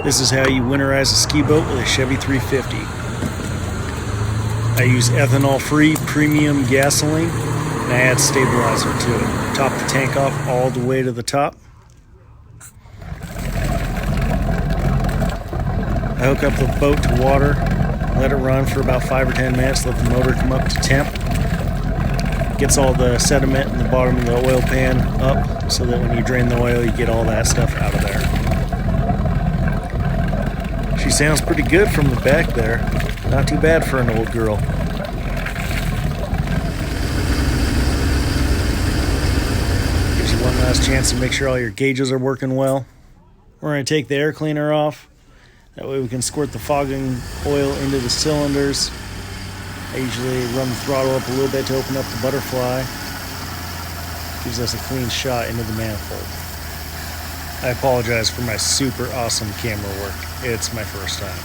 This is how you winterize a ski boat with a Chevy 350. I use ethanol-free premium gasoline, and I add stabilizer to it. Top the tank off all the way to the top. I hook up the boat to water, let it run for about 5 or 10 minutes, let the motor come up to temp. Gets all the sediment in the bottom of the oil pan up so that when you drain the oil, you get all that stuff out of there. She sounds pretty good from the back there. Not too bad for an old girl. Gives you one last chance to make sure all your gauges are working well. We're going to take the air cleaner off. That way we can squirt the fogging oil into the cylinders. I usually run the throttle up a little bit to open up the butterfly. Gives us a clean shot into the manifold. I apologize for my super awesome camera work. It's my first time.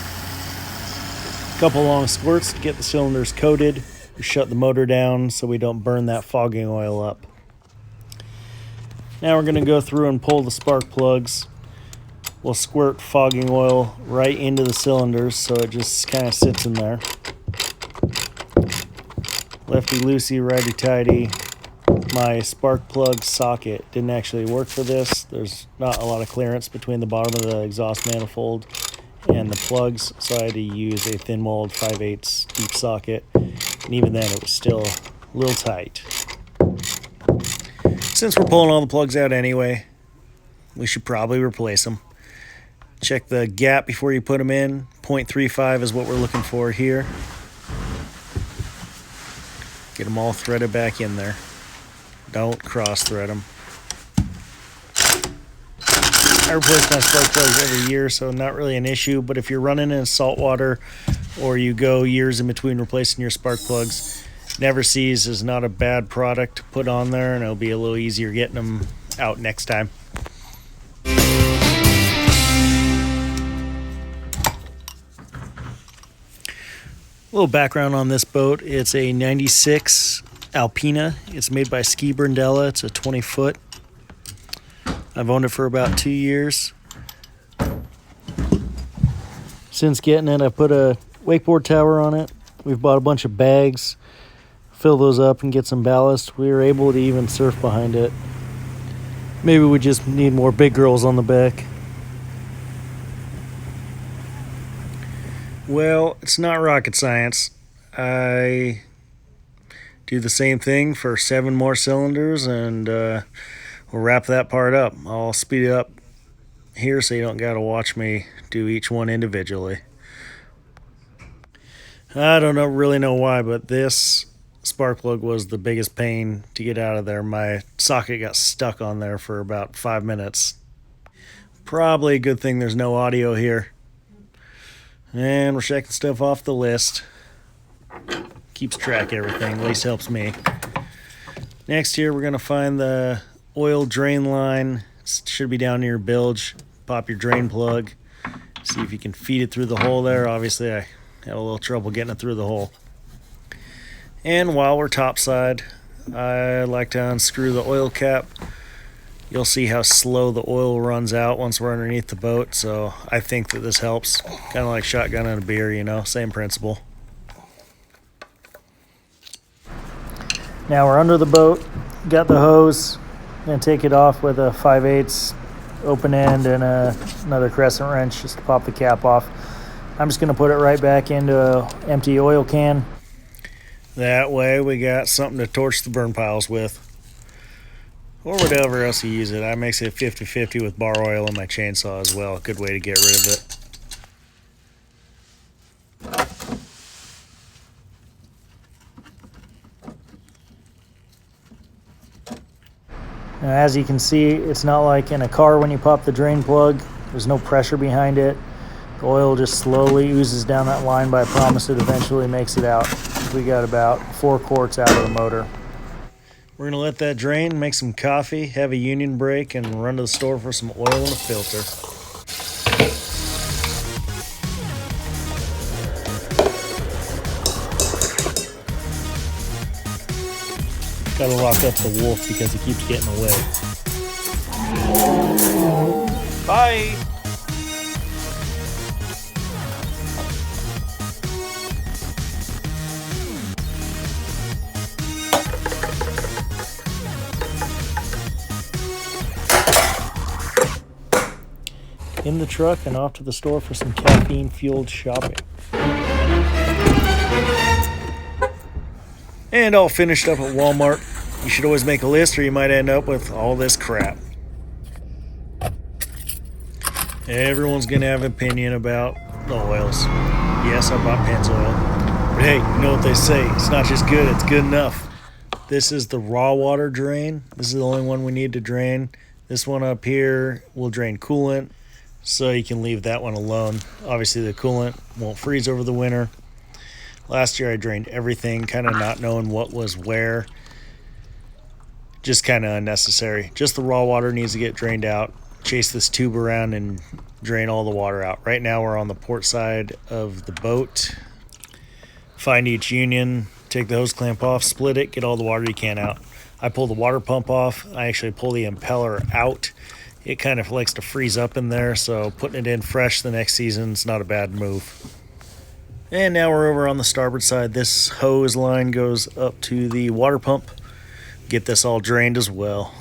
A couple long squirts to get the cylinders coated. We shut the motor down so we don't burn that fogging oil up. Now we're going to go through and pull the spark plugs. We'll squirt fogging oil right into the cylinders so it just kind of sits in there. Lefty-loosey, righty-tighty. My spark plug socket didn't actually work for this. There's not a lot of clearance between the bottom of the exhaust manifold and the plugs, so I had to use a thin mold 5/8 deep socket, and even then it was still a little tight. Since we're pulling all the plugs out anyway, we should probably replace them. Check the gap before you put them in. 0.35 is what we're looking for here. Get them all threaded back in there. Don't cross thread them. I replace my spark plugs every year, so not really an issue, but if you're running in salt water or you go years in between replacing your spark plugs, Never Seas is not a bad product to put on there, and it'll be a little easier getting them out next time. A little background on this boat. It's a 96 Alpina. It's made by brendella. It's a 20-foot. I've owned it for about 2 years. Since getting it, I put a wakeboard tower on it. We've bought a bunch of bags, fill those up and get some ballast. We were able to even surf behind it. Maybe we just need more big girls on the back. Well, it's not rocket science. I do the same thing for 7 more cylinders, and we'll wrap that part up. I'll speed it up here so you don't got to watch me do each one individually. I don't really know why, but this spark plug was the biggest pain to get out of there. My socket got stuck on there for about 5 minutes. Probably a good thing there's no audio here. And we're checking stuff off the list. Keeps track of everything, at least helps me. Next here, we're going to find the oil drain line. It should be down near your bilge. Pop your drain plug. See if you can feed it through the hole there. Obviously, I had a little trouble getting it through the hole. And while we're topside, I like to unscrew the oil cap. You'll see how slow the oil runs out once we're underneath the boat, so I think that this helps. Kind of like shotgunning a beer, you know, same principle. Now we're under the boat, got the hose, gonna take it off with a 5/8 open end and another crescent wrench just to pop the cap off. I'm just gonna put it right back into an empty oil can. That way we got something to torch the burn piles with. Or whatever else you use it. I mix it 50-50 with bar oil in my chainsaw as well. A good way to get rid of it. Now, as you can see, it's not like in a car when you pop the drain plug. There's no pressure behind it. The oil just slowly oozes down that line, but I promise it eventually makes it out. We got about 4 quarts out of the motor. We're going to let that drain, make some coffee, have a union break, and run to the store for some oil and a filter. Got to lock up the wolf because he keeps getting away. Bye! in the truck and off to the store for some caffeine-fueled shopping. And all finished up at Walmart. You should always make a list or you might end up with all this crap. Everyone's going to have an opinion about the oils. Yes, I bought Pennzoil. But hey, you know what they say. It's not just good, it's good enough. This is the raw water drain. This is the only one we need to drain. This one up here will drain coolant, so you can leave that one alone. Obviously the coolant won't freeze over the winter. Last year I drained everything, kind of not knowing what was where. Just kind of unnecessary. Just the raw water needs to get drained out. Chase this tube around and drain all the water out. Right now we're on the port side of the boat. Find each union, take the hose clamp off, split it, get all the water you can out. I pull the water pump off. I actually pull the impeller out. It kind of likes to freeze up in there, so putting it in fresh the next season is not a bad move. And now we're over on the starboard side. This hose line goes up to the water pump. Get this all drained as well.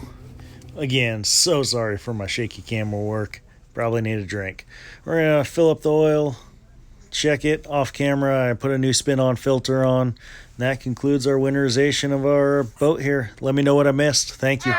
Again, so sorry for my shaky camera work. Probably need a drink. We're going to fill up the oil, check it off camera. I put a new spin-on filter on. And that concludes our winterization of our boat here. Let me know what I missed. Thank you.